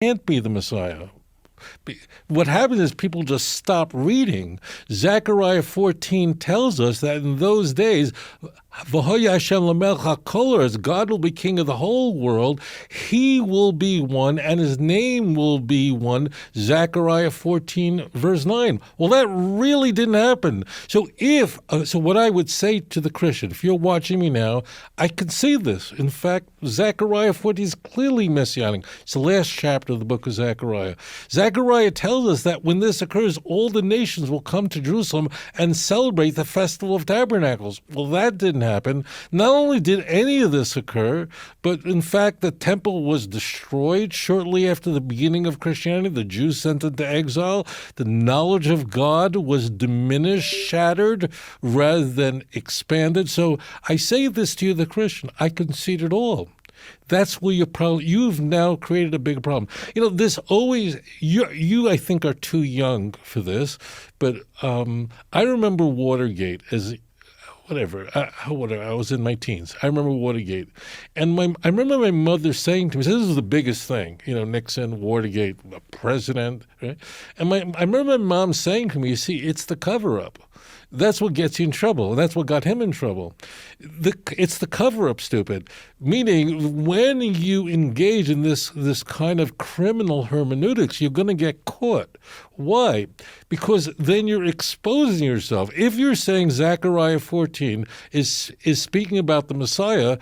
can't be the Messiah. What happens is people just stop reading. Zechariah 14 tells us that in those days, V'hoya Hashem lamelech hakol haaretz, God will be king of the whole world. He will be one, and his name will be one. Zechariah 14, verse 9. Well, that really didn't happen. So so what I would say to the Christian, if you're watching me now, I can see this. In fact, Zechariah 14 is clearly messianic. It's the last chapter of the book of Zechariah. Zechariah tells us that when this occurs, all the nations will come to Jerusalem and celebrate the Festival of Tabernacles. Well, that didn't happen. Not only did any of this occur, but in fact, the temple was destroyed shortly after the beginning of Christianity. The Jews sent into exile. The knowledge of God was diminished, shattered, rather than expanded. So I say this to you, the Christian, I concede it all. That's where your problem. You've now created a big problem. This always. You I think are too young for this, but I remember Watergate as whatever. I was in my teens. I remember Watergate, and I remember my mother saying to me, "This is the biggest thing." Nixon, Watergate, a president, right? And I remember my mom saying to me, "You see, it's the cover-up. That's what gets you in trouble. That's what got him in trouble. It's the cover-up, stupid." Meaning, when you engage in this kind of criminal hermeneutics, you're going to get caught. Why? Because then you're exposing yourself. If you're saying Zechariah 14 is speaking about the Messiah,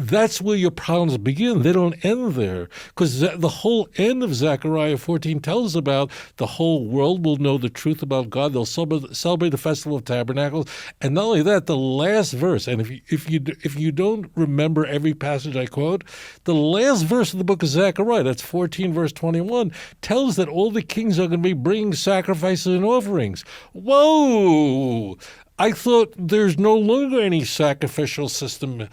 that's where your problems begin. They don't end there, because the whole end of Zechariah 14 tells us about the whole world will know the truth about God. They'll celebrate the Festival of Tabernacles, and not only that, the last verse. And if you don't remember every passage I quote, the last verse of the book of Zechariah, that's 14 verse 21, tells that all the kings are going to be bringing sacrifices and offerings. Whoa! I thought there's no longer any sacrificial system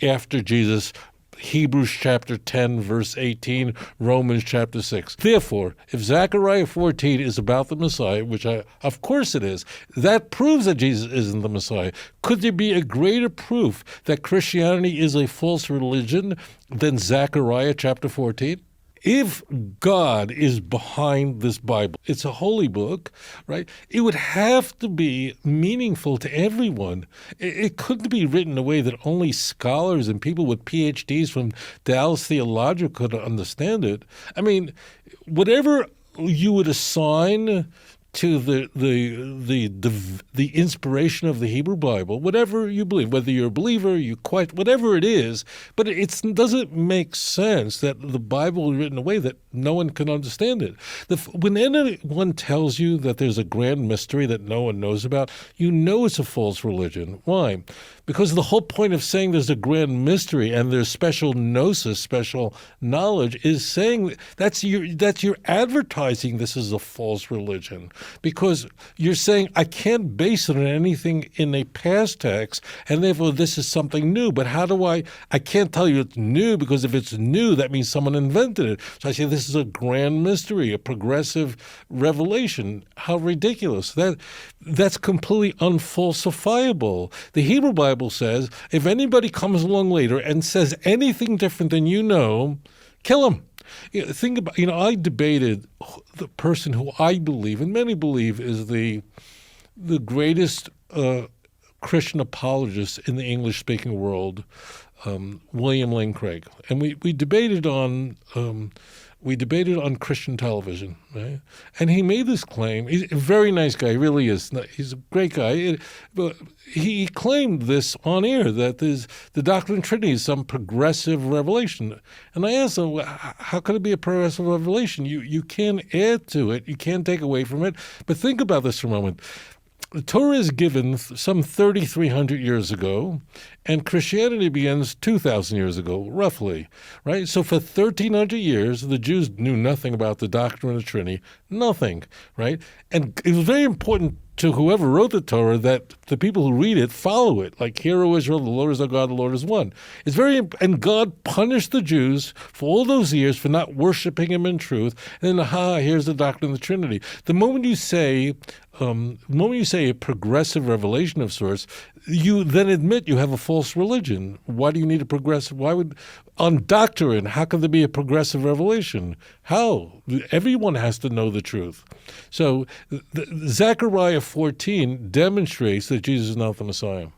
after Jesus. Hebrews chapter 10, verse 18, Romans chapter 6. Therefore, if Zechariah 14 is about the Messiah, which of course it is, that proves that Jesus isn't the Messiah. Could there be a greater proof that Christianity is a false religion than Zechariah chapter 14? If God is behind this Bible, it's a holy book, right? It would have to be meaningful to everyone. It couldn't be written in a way that only scholars and people with PhDs from Dallas Theological could understand it. I mean, whatever you would assign to the inspiration of the Hebrew Bible, whatever you believe, whether you're a believer, whatever it is, but it doesn't make sense that the Bible is written in a way that no one can understand it. When anyone tells you that there's a grand mystery that no one knows about, you know it's a false religion. Why? Because the whole point of saying there's a grand mystery and there's special gnosis, special knowledge, is saying that's your advertising this is a false religion. Because you're saying, I can't base it on anything in a past text, and therefore this is something new. But how do I can't tell you it's new, because if it's new, that means someone invented it. So I say this is a grand mystery, a progressive revelation. How ridiculous. That's completely unfalsifiable. The Hebrew Bible says, if anybody comes along later and says anything different than you know, kill him. Think about, I debated the person who I believe, and many believe, is the greatest Christian apologist in the English-speaking world, William Lane Craig, and we debated on Christian television, right? And he made this claim. He's a very nice guy, he really is. He's a great guy. But he claimed this on air, that the doctrine of Trinity is some progressive revelation. And I asked him, how could it be a progressive revelation? You can't add to it. You can't take away from it. But think about this for a moment. The Torah is given some 3,300 years ago, and Christianity begins 2,000 years ago, roughly, right? So for 1,300 years, the Jews knew nothing about the doctrine of the Trinity, nothing, right? And it was very important to whoever wrote the Torah that the people who read it follow it. Like, hear, O Israel, the Lord is our God, the Lord is one. It's and God punished the Jews for all those years for not worshiping him in truth. And then, here's the doctrine of the Trinity. The moment you say a progressive revelation of sorts, you then admit you have a false religion. Why do you need a progressive? On doctrine, how can there be a progressive revelation? How? Everyone has to know the truth. So Zechariah 14 demonstrates that Jesus is not the Messiah.